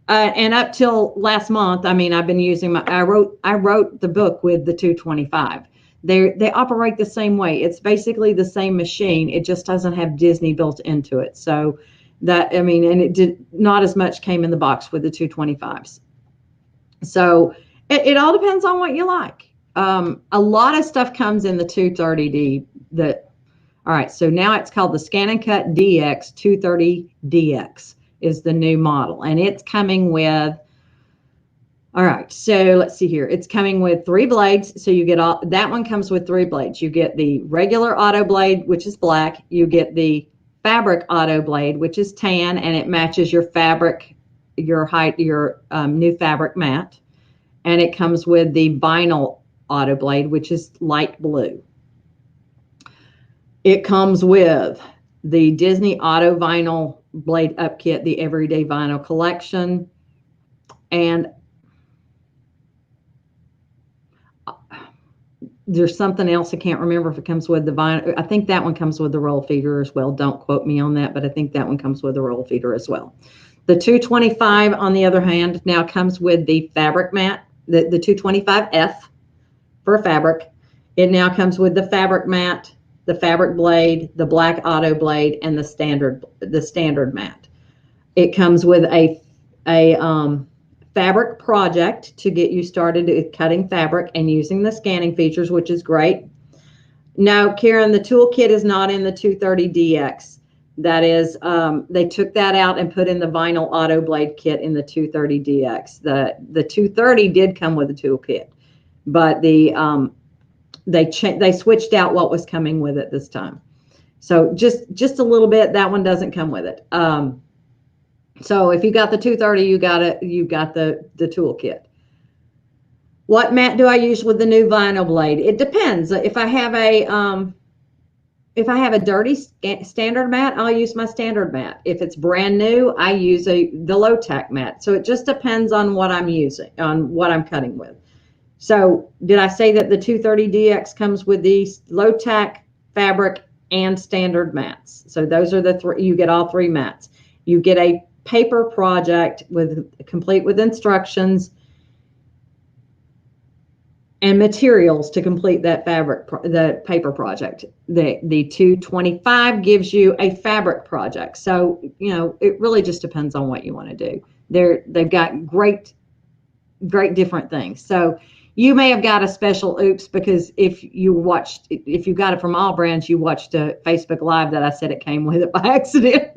And up till last month, I mean, I've been using I wrote the book with the 225. They operate the same way. It's basically the same machine. It just doesn't have Disney built into it. So and it did not as much came in the box with the 225s. So it all depends on what you like. A lot of stuff comes in the 230D. All right, so now it's called the Scan and Cut DX 230DX is the new model, and it's coming with. All right, so let's see here. It's coming with 3 blades. So you get that one comes with 3 blades. You get the regular auto blade, which is black. You get the fabric auto blade, which is tan, and it matches your fabric, your new fabric mat. And it comes with the vinyl auto blade, which is light blue. It comes with the Disney Auto Vinyl Blade Up Kit, the Everyday Vinyl Collection, and there's something else I can't remember if it comes with the vinyl. I think that one comes with the roll feeder as well. Don't quote me on that, but I think that one comes with the roll feeder as well. The 225, on the other hand, now comes with the fabric mat, the 225F for fabric. It now comes with the fabric mat, the fabric blade, the black auto blade, and the standard mat. It comes with a fabric project to get you started with cutting fabric and using the scanning features, which is great. Now, Karen, the toolkit is not in the 230DX. That is, they took that out and put in the vinyl auto blade kit in the 230DX. The 230 did come with a toolkit, but they switched out what was coming with it this time. So just a little bit. That one doesn't come with it. So if you got the 230, you got the toolkit. What mat do I use with the new vinyl blade? It depends. If I have a dirty standard mat, I'll use my standard mat. If it's brand new, I use the low tack mat. So it just depends on what I'm using, on what I'm cutting with. So did I say that the 230DX comes with these low tack, fabric, and standard mats? So those are the 3. You get all 3 mats. You get a paper project complete with instructions and materials to complete that the paper project. The 225 gives you a fabric project. So, it really just depends on what you want to do. They've got great different things. So You may have got a special oops because if you got it from All Brands, you watched a Facebook Live that I said it came with it by accident.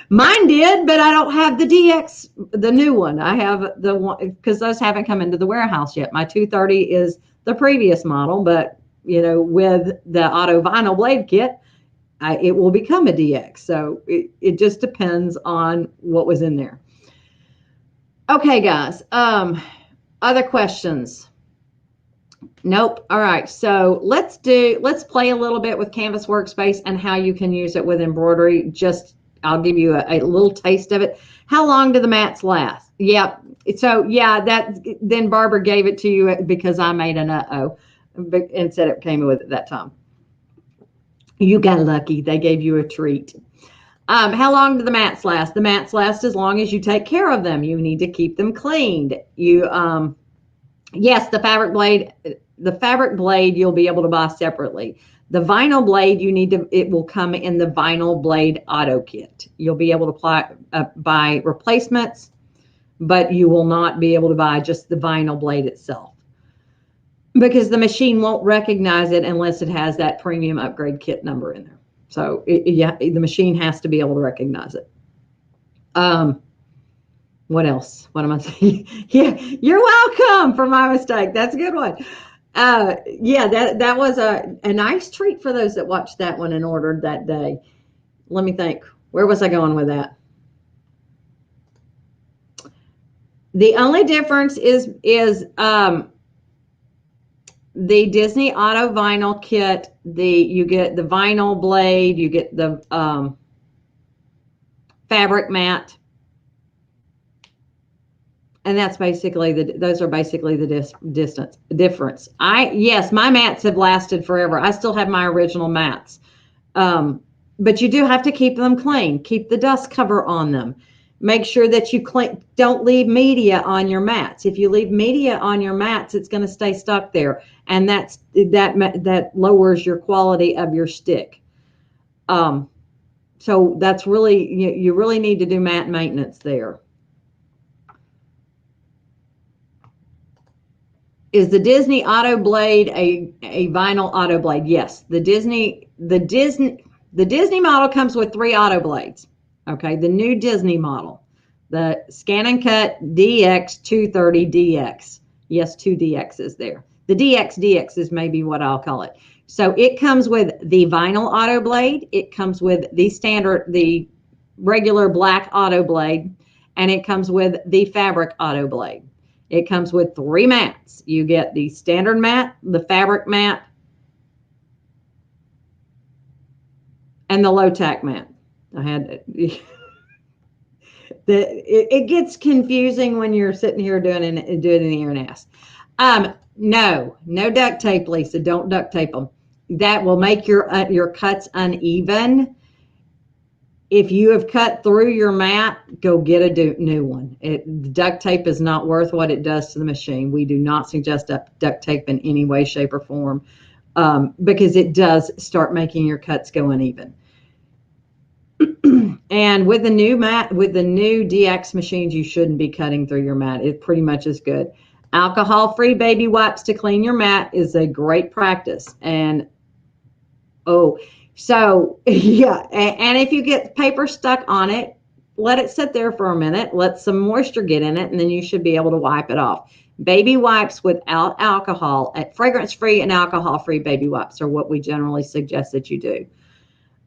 Mine did, but I don't have the DX, the new one. I have the one because those haven't come into the warehouse yet. My 230 is the previous model, but with the auto vinyl blade kit, it will become a DX. So it just depends on what was in there. Okay, guys. Other questions? Nope. All right. So let's play a little bit with Canvas Workspace and how you can use it with embroidery. I'll give you a little taste of it. How long do the mats last? Yep. So yeah, then Barbara gave it to you because I made an and said it came with it that time. You got lucky. They gave you a treat. How long do the mats last? The mats last as long as you take care of them. You need to keep them cleaned. Yes, the fabric blade you'll be able to buy separately. The vinyl blade it will come in the vinyl blade auto kit. You'll be able to buy replacements, but you will not be able to buy just the vinyl blade itself because the machine won't recognize it unless it has that premium upgrade kit number in there. So the machine has to be able to recognize it. What else? What am I saying? Yeah, you're welcome for my mistake. That's a good one. Yeah, that was a nice treat for those that watched that one and ordered that day. Let me think. Where was I going with that? The only difference is the Disney Auto Vinyl Kit. You get the vinyl blade, you get the fabric mat. And that's basically those are basically the difference. Yes, my mats have lasted forever. I still have my original mats. But you do have to keep them clean. Keep the dust cover on them. Make sure that you don't leave media on your mats. If you leave media on your mats, it's going to stay stuck there. And that lowers your quality of your stick. So that's really, you really need to do mat maintenance there. Is the Disney Auto Blade a vinyl auto blade? Yes. The Disney model comes with 3 auto blades. Okay, the new Disney model, the Scan and Cut DX 230 DX. Yes, 2 DXs there. The DX is maybe what I'll call it. So it comes with the vinyl auto blade. It comes with the regular black auto blade, and it comes with the fabric auto blade. It comes with 3 mats. You get the standard mat, the fabric mat, and the low tack mat. It gets confusing when you're sitting here doing an ear and ass. No duct tape, Lisa. Don't duct tape them. That will make your cuts uneven. If you have cut through your mat, go get a new one. Duct tape is not worth what it does to the machine. We do not suggest duct tape in any way, shape, or form because it does start making your cuts go uneven. And with the new DX machines, you shouldn't be cutting through your mat. It pretty much is good. Alcohol-free baby wipes to clean your mat is a great practice. And so yeah, and if you get paper stuck on it, let it sit there for a minute, let some moisture get in it, and then you should be able to wipe it off. Baby wipes without alcohol, fragrance-free and alcohol-free baby wipes are what we generally suggest that you do.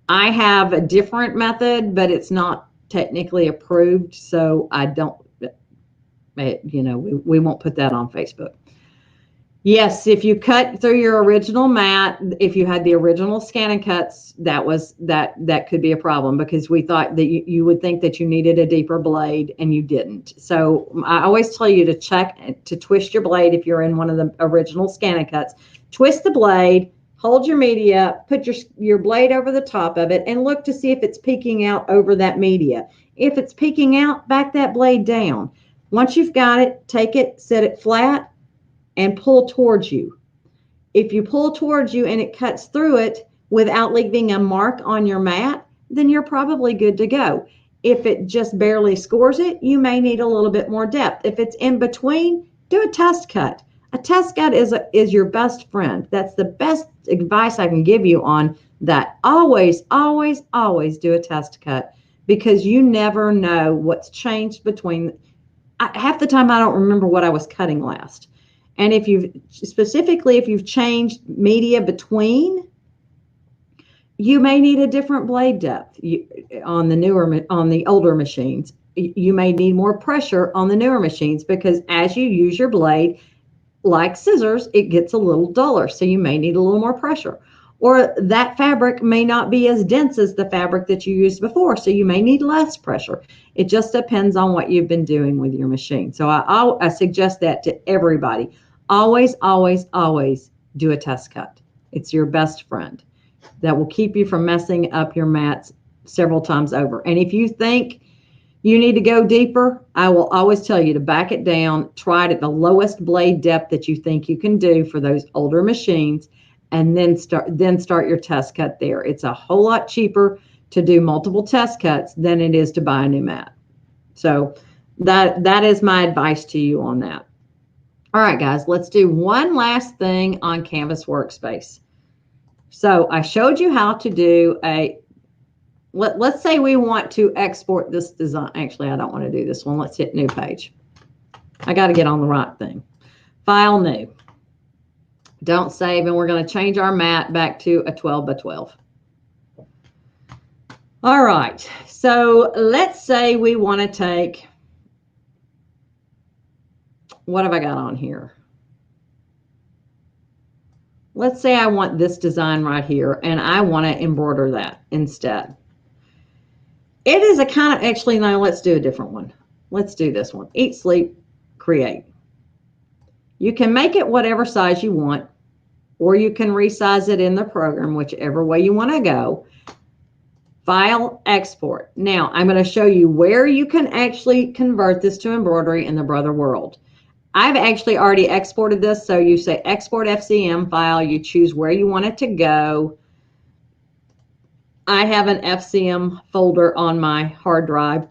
I have a different method, but it's not technically approved, so I don't, we won't put that on Facebook. Yes, if you cut through your original mat, if you had the original Scan and Cuts, that could be a problem because we thought that you would think that you needed a deeper blade and you didn't. So I always tell you to check to twist your blade if you're in one of the original Scan and Cuts. Twist the blade, hold your media, put your blade over the top of it, and look to see if it's peeking out over that media. If it's peeking out, back that blade down. Once you've got it, take it, set it flat, and pull towards you. If you pull towards you and it cuts through it without leaving a mark on your mat, then you're probably good to go. If it just barely scores it, you may need a little bit more depth. If it's in between, do a test cut. A test cut is your best friend. That's the best advice I can give you on that. Always, always, always do a test cut, because you never know what's changed between. Half the time I don't remember what I was cutting last. And if you've changed media between, you may need a different blade depth on the older machines. You may need more pressure on the newer machines, because as you use your blade, like scissors, it gets a little duller. So you may need a little more pressure. Or that fabric may not be as dense as the fabric that you used before. So you may need less pressure. It just depends on what you've been doing with your machine. So I suggest that to everybody. Always, always, always do a test cut. It's your best friend. That will keep you from messing up your mats several times over. And if you think you need to go deeper, I will always tell you to back it down, try it at the lowest blade depth that you think you can do for those older machines, and then start your test cut there. It's a whole lot cheaper to do multiple test cuts than it is to buy a new mat. So that is my advice to you on that. All right, guys, let's do one last thing on Canvas Workspace. So I showed you how to do let's say we want to export this design. Actually, I don't want to do this one. Let's hit new page. I got to get on the right thing. File, new. Don't save, and we're going to change our mat back to a 12 by 12. All right, so let's say we want to take, what have I got on here? Let's say I want this design right here, and I want to embroider that instead. It is a kind of, actually, no, let's do a different one. Let's do this one. Eat, sleep, create. You can make it whatever size you want, or you can resize it in the program, whichever way you want to go. File, export. Now, I'm going to show you where you can actually convert this to embroidery in the Brother world. I've actually already exported this, so you say export FCM file, you choose where you want it to go. I have an FCM folder on my hard drive.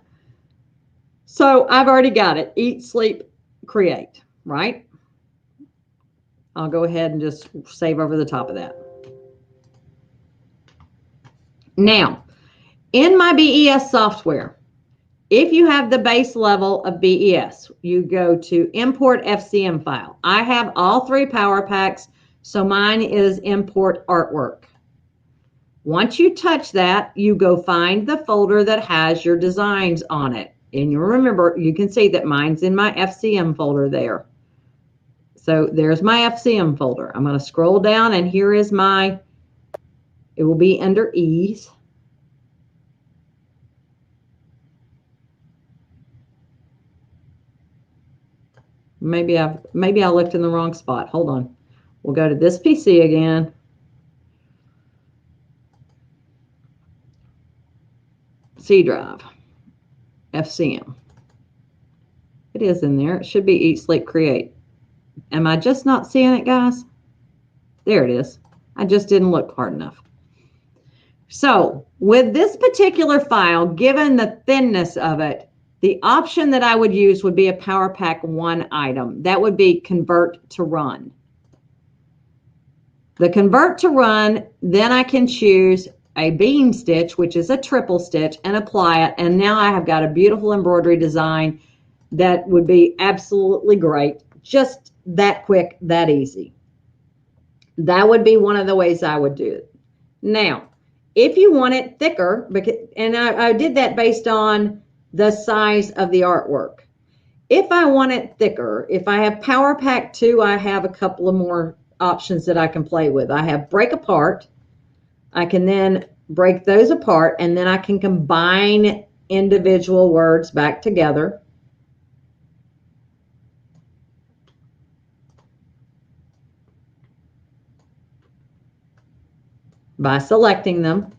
So I've already got it. Eat, sleep, create, right? I'll go ahead and just save over the top of that. Now, in my BES software, if you have the base level of BES, you go to import FCM file. I have all 3 power packs, so mine is import artwork. Once you touch that, you go find the folder that has your designs on it. And you remember, you can see that mine's in my FCM folder there. So there's my FCM folder. I'm going to scroll down, and here is it will be under Ease. Maybe I looked in the wrong spot. Hold on. We'll go to this PC again. C drive, FCM. It is in there. It should be Eat, Sleep, Create. Am I just not seeing it, guys? There it is. I just didn't look hard enough. So with this particular file, given the thinness of it, the option that I would use would be a Power Pack 1 item. That would be Convert to Run. The Convert to Run, then I can choose a beam stitch, which is a triple stitch, and apply it. And now I have got a beautiful embroidery design that would be absolutely great. Just that quick, that easy. That would be one of the ways I would do it. Now, if you want it thicker, and I did that based on the size of the artwork. If I want it thicker, if I have Power Pack 2, I have a couple of more options that I can play with. I have Break Apart. I can then break those apart, and then I can combine individual words back together. By selecting them.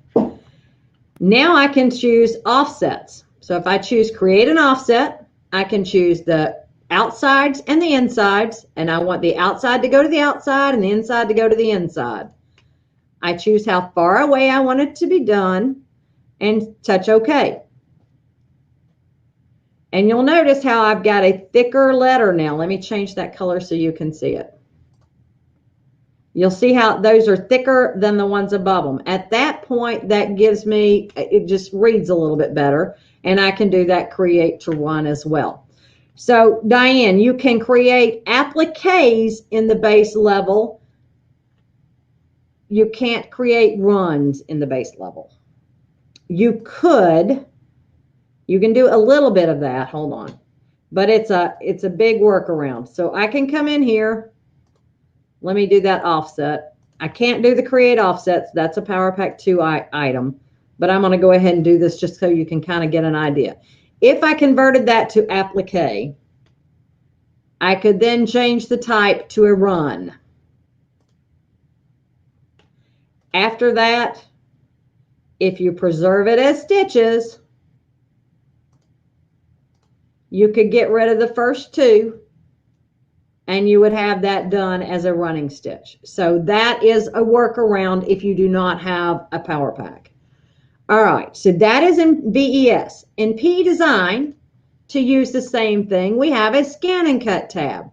Now I can choose offsets. So if I choose create an offset, I can choose the outsides and the insides, and I want the outside to go to the outside and the inside to go to the inside. I choose how far away I want it to be done and touch OK. And you'll notice how I've got a thicker letter now. Let me change that color so you can see it. You'll see how those are thicker than the ones above them. At that point, that gives me, it just reads a little bit better. And I can do that create to run as well. So Diane, you can create appliques in the base level. You can't create runs in the base level. You can do a little bit of that. Hold on. But it's a big workaround. So I can come in here. Let me do that offset. I can't do the create offsets. That's a Power Pack 2 item. But I'm going to go ahead and do this just so you can kind of get an idea. If I converted that to applique, I could then change the type to a run. After that, if you preserve it as stitches, you could get rid of the first two and you would have that done as a running stitch. So that is a workaround if you do not have a Power Pack. All right, so that is in VES. In P Design, to use the same thing, we have a Scan and Cut tab.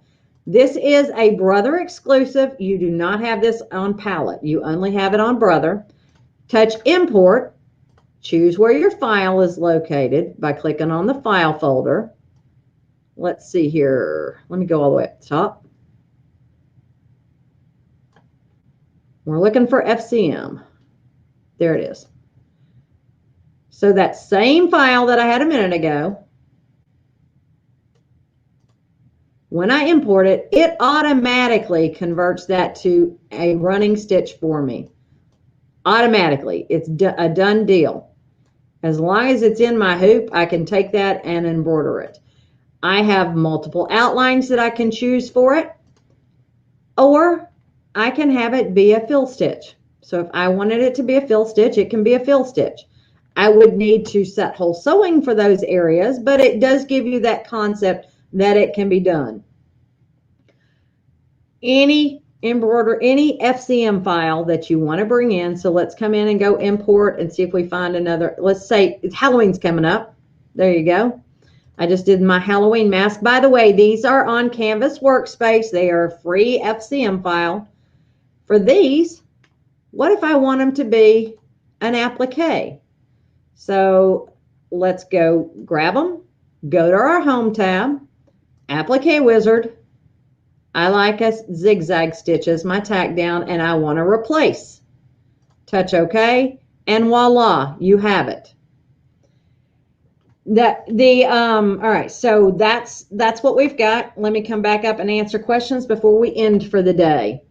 This is a Brother exclusive. You do not have this on Palette. You only have it on Brother. Touch Import. Choose where your file is located by clicking on the File folder. Let's see here. Let me go all the way up the top. We're looking for FCM. There it is. So that same file that I had a minute ago, when I import it, it automatically converts that to a running stitch for me. Automatically. It's a done deal. As long as it's in my hoop, I can take that and embroider it. I have multiple outlines that I can choose for it, or I can have it be a fill stitch. So if I wanted it to be a fill stitch, it can be a fill stitch. I would need to set whole sewing for those areas, but it does give you that concept that it can be done. Any FCM file that you want to bring in. So let's come in and go import and see if we find another. Let's say Halloween's coming up. There you go. I just did my Halloween mask. By the way, these are on Canvas Workspace. They are a free FCM file. For these, what if I want them to be an applique? So let's go grab them, go to our Home tab, Applique Wizard. I like a zigzag stitch as my tack down, and I want to replace. Touch OK, and voila, you have it. All right, so that's what we've got. Let me come back up and answer questions before we end for the day.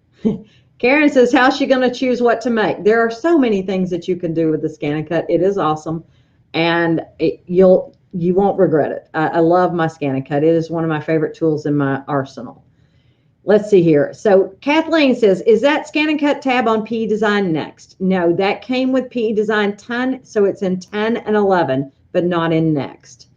Karen says, how's she going to choose what to make? There are so many things that you can do with the Scan and Cut. It is awesome, and you won't regret it. I love my Scan and Cut. It is one of my favorite tools in my arsenal. Let's see here. So Kathleen says, is that Scan and Cut tab on P Design Next? No, that came with P Design 10, so it's in 10 and 11, but not in Next.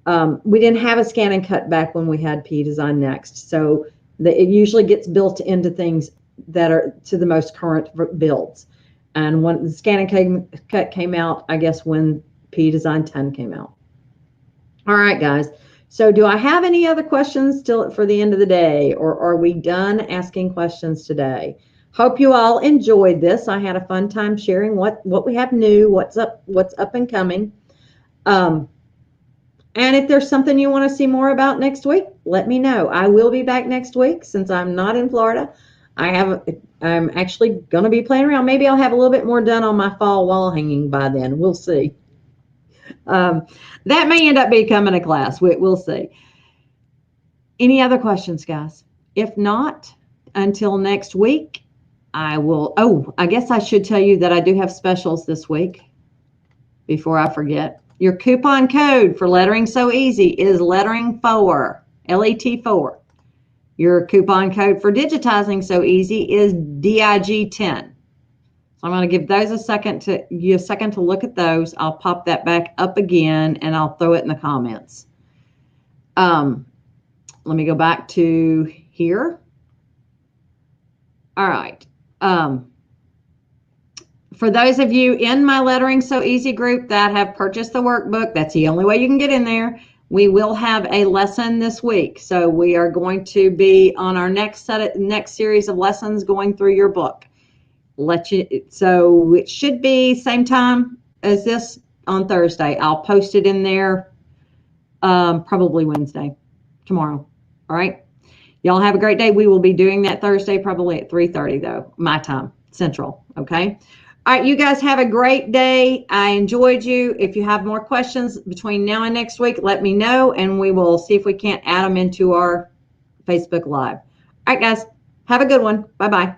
We didn't have a Scan and Cut back when we had P Design Next, so it usually gets built into things that are to the most current builds. And when the Scan and Cut came out, I guess when P Design 10 came out. All right, guys. So do I have any other questions still for the end of the day, or are we done asking questions today? Hope you all enjoyed this. I had a fun time sharing what we have new, what's up and coming. And if there's something you want to see more about next week, let me know. I will be back next week since I'm not in Florida. I'm actually going to be playing around. Maybe I'll have a little bit more done on my fall wall hanging by then. We'll see. That may end up becoming a class. We'll see. Any other questions, guys? If not, until next week, I will. Oh, I guess I should tell you that I do have specials this week before I forget. Your coupon code for Lettering So Easy is lettering4, LET4. Your coupon code for Digitizing So Easy is DIG10. I'm going to give those a second to look at those. I'll pop that back up again and I'll throw it in the comments. Let me go back to here. All right. For those of you in my Lettering So Easy group that have purchased the workbook, that's the only way you can get in there. We will have a lesson this week. So we are going to be on our next series of lessons going through your book. So it should be same time as this on Thursday. I'll post it in there probably Wednesday, tomorrow. All right. Y'all have a great day. We will be doing that Thursday probably at 3:30 though, my time, Central. Okay. All right, you guys have a great day. I enjoyed you. If you have more questions between now and next week, let me know, and we will see if we can't add them into our Facebook Live. All right, guys, have a good one. Bye-bye.